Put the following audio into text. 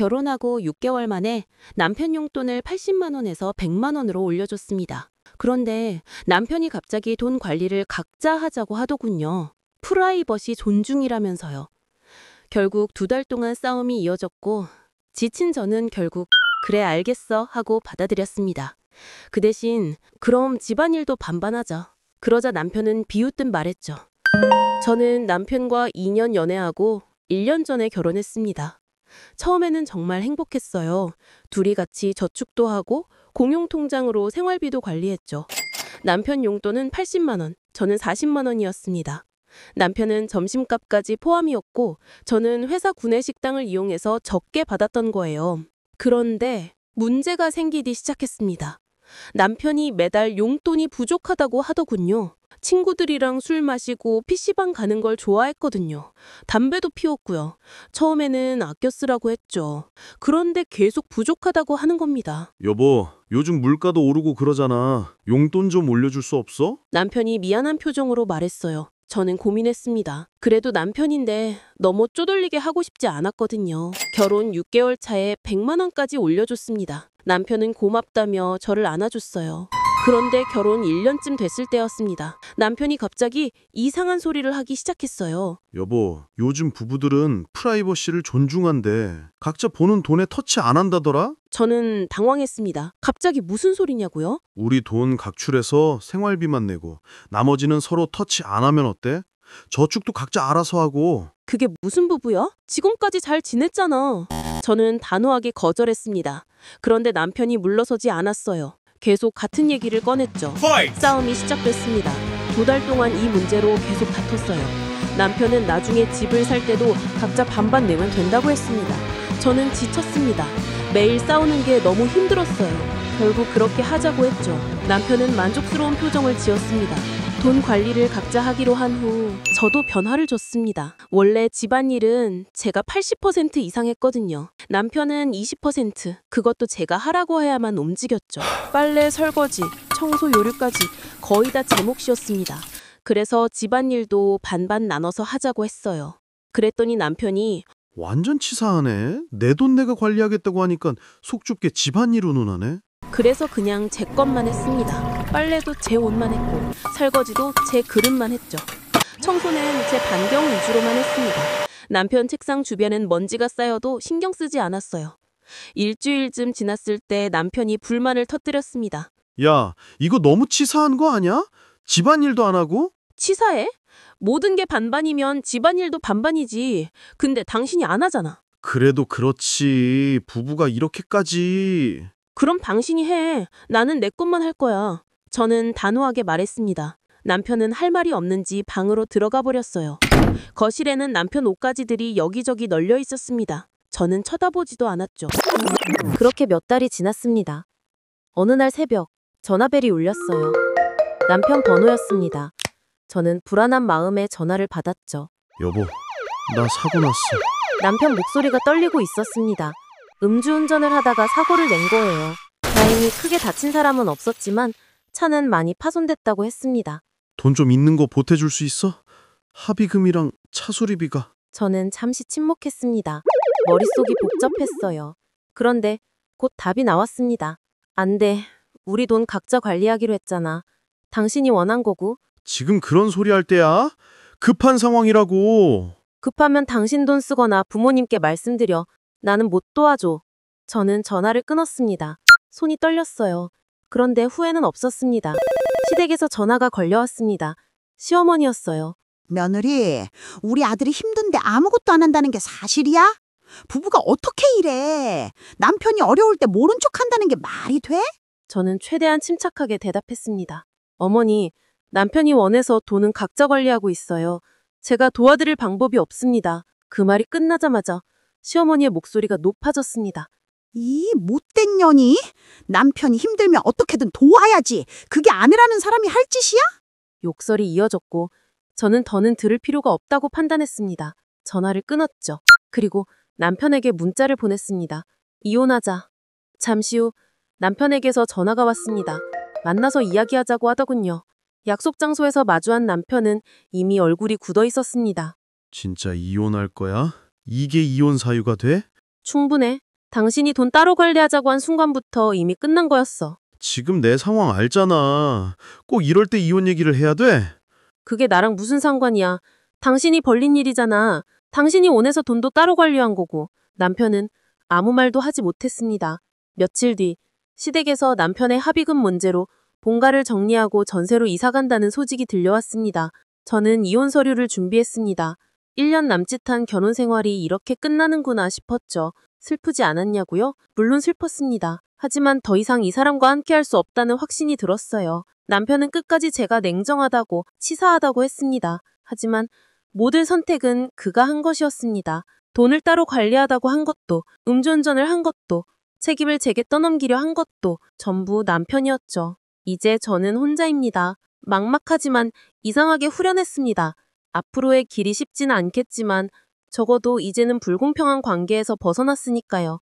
결혼하고 6개월 만에 남편 용돈을 80만 원에서 100만 원으로 올려줬습니다. 그런데 남편이 갑자기 돈 관리를 각자 하자고 하더군요. 프라이버시 존중이라면서요. 결국 2달 동안 싸움이 이어졌고 지친 저는 결국 그래 알겠어 하고 받아들였습니다. 그 대신 그럼 집안일도 반반하자. 그러자 남편은 비웃듯 말했죠. 저는 남편과 2년 연애하고 1년 전에 결혼했습니다. 처음에는 정말 행복했어요. 둘이 같이 저축도 하고 공용통장으로 생활비도 관리했죠. 남편 용돈은 80만 원, 저는 40만 원이었습니다. 남편은 점심값까지 포함이었고 저는 회사 구내식당을 이용해서 적게 받았던 거예요. 그런데 문제가 생기기 시작했습니다. 남편이 매달 용돈이 부족하다고 하더군요. 친구들이랑 술 마시고 PC방 가는 걸 좋아했거든요. 담배도 피웠고요. 처음에는 아껴 쓰라고 했죠. 그런데 계속 부족하다고 하는 겁니다. 여보, 요즘 물가도 오르고 그러잖아. 용돈 좀 올려줄 수 없어? 남편이 미안한 표정으로 말했어요. 저는 고민했습니다. 그래도 남편인데 너무 쪼들리게 하고 싶지 않았거든요. 결혼 6개월 차에 100만 원까지 올려줬습니다. 남편은 고맙다며 저를 안아줬어요. 그런데 결혼 1년쯤 됐을 때였습니다. 남편이 갑자기 이상한 소리를 하기 시작했어요. 여보, 요즘 부부들은 프라이버시를 존중한대. 각자 버는 돈에 터치 안 한다더라? 저는 당황했습니다. 갑자기 무슨 소리냐고요? 우리 돈 각출해서 생활비만 내고 나머지는 서로 터치 안 하면 어때? 저축도 각자 알아서 하고. 그게 무슨 부부야? 지금까지 잘 지냈잖아. 저는 단호하게 거절했습니다. 그런데 남편이 물러서지 않았어요. 계속 같은 얘기를 꺼냈죠. 싸움이 시작됐습니다. 2달 동안 이 문제로 계속 다퉜어요. 남편은 나중에 집을 살 때도 각자 반반 내면 된다고 했습니다. 저는 지쳤습니다. 매일 싸우는 게 너무 힘들었어요. 결국 그렇게 하자고 했죠. 남편은 만족스러운 표정을 지었습니다. 돈 관리를 각자 하기로 한 후 저도 변화를 줬습니다. 원래 집안일은 제가 80% 이상 했거든요. 남편은 20%, 그것도 제가 하라고 해야만 움직였죠. 빨래, 설거지, 청소, 요리까지 거의 다 제 몫이었습니다. 그래서 집안일도 반반 나눠서 하자고 했어요. 그랬더니 남편이 완전 치사하네. 내 돈 내가 관리하겠다고 하니까 속 좁게 집안일 운운하네. 그래서 그냥 제 것만 했습니다. 빨래도 제 옷만 했고 설거지도 제 그릇만 했죠. 청소는 제 반경 위주로만 했습니다. 남편 책상 주변엔 먼지가 쌓여도 신경 쓰지 않았어요. 일주일쯤 지났을 때 남편이 불만을 터뜨렸습니다. 야, 이거 너무 치사한 거 아니야? 집안일도 안 하고? 치사해? 모든 게 반반이면 집안일도 반반이지. 근데 당신이 안 하잖아. 그래도 그렇지. 부부가 이렇게까지. 그럼 당신이 해. 나는 내 것만 할 거야. 저는 단호하게 말했습니다. 남편은 할 말이 없는지 방으로 들어가 버렸어요. 거실에는 남편 옷가지들이 여기저기 널려 있었습니다. 저는 쳐다보지도 않았죠. 그렇게 몇 달이 지났습니다. 어느 날 새벽 전화벨이 울렸어요. 남편 번호였습니다. 저는 불안한 마음에 전화를 받았죠. 여보, 나 사고 났어. 남편 목소리가 떨리고 있었습니다. 음주운전을 하다가 사고를 낸 거예요. 다행히 크게 다친 사람은 없었지만 차는 많이 파손됐다고 했습니다. 돈 좀 있는 거 보태줄 수 있어? 합의금이랑 차 수리비가. 저는 잠시 침묵했습니다. 머릿속이 복잡했어요. 그런데 곧 답이 나왔습니다. 안 돼. 우리 돈 각자 관리하기로 했잖아. 당신이 원한 거고. 지금 그런 소리 할 때야? 급한 상황이라고. 급하면 당신 돈 쓰거나 부모님께 말씀드려. 나는 못 도와줘. 저는 전화를 끊었습니다. 손이 떨렸어요. 그런데 후회는 없었습니다. 시댁에서 전화가 걸려왔습니다. 시어머니였어요. 며느리, 우리 아들이 힘든데 아무것도 안 한다는 게 사실이야? 부부가 어떻게 이래? 남편이 어려울 때 모른 척 한다는 게 말이 돼? 저는 최대한 침착하게 대답했습니다. 어머니, 남편이 원해서 돈은 각자 관리하고 있어요. 제가 도와드릴 방법이 없습니다. 그 말이 끝나자마자 시어머니의 목소리가 높아졌습니다. 이 못된 년이? 남편이 힘들면 어떻게든 도와야지. 그게 아내라는 사람이 할 짓이야? 욕설이 이어졌고 저는 더는 들을 필요가 없다고 판단했습니다. 전화를 끊었죠. 그리고 남편에게 문자를 보냈습니다. 이혼하자. 잠시 후 남편에게서 전화가 왔습니다. 만나서 이야기하자고 하더군요. 약속 장소에서 마주한 남편은 이미 얼굴이 굳어 있었습니다. 진짜 이혼할 거야? 이게 이혼 사유가 돼? 충분해. 당신이 돈 따로 관리하자고 한 순간부터 이미 끝난 거였어. 지금 내 상황 알잖아. 꼭 이럴 때 이혼 얘기를 해야 돼? 그게 나랑 무슨 상관이야. 당신이 벌린 일이잖아. 당신이 원해서 돈도 따로 관리한 거고. 남편은 아무 말도 하지 못했습니다. 며칠 뒤 시댁에서 남편의 합의금 문제로 본가를 정리하고 전세로 이사 간다는 소식이 들려왔습니다. 저는 이혼 서류를 준비했습니다. 1년 남짓한 결혼 생활이 이렇게 끝나는구나 싶었죠. 슬프지 않았냐고요? 물론 슬펐습니다. 하지만 더 이상 이 사람과 함께할 수 없다는 확신이 들었어요. 남편은 끝까지 제가 냉정하다고, 치사하다고 했습니다. 하지만 모든 선택은 그가 한 것이었습니다. 돈을 따로 관리하다고 한 것도, 음주운전을 한 것도, 책임을 제게 떠넘기려 한 것도 전부 남편이었죠. 이제 저는 혼자입니다. 막막하지만 이상하게 후련했습니다. 앞으로의 길이 쉽지는 않겠지만 적어도 이제는 불공평한 관계에서 벗어났으니까요.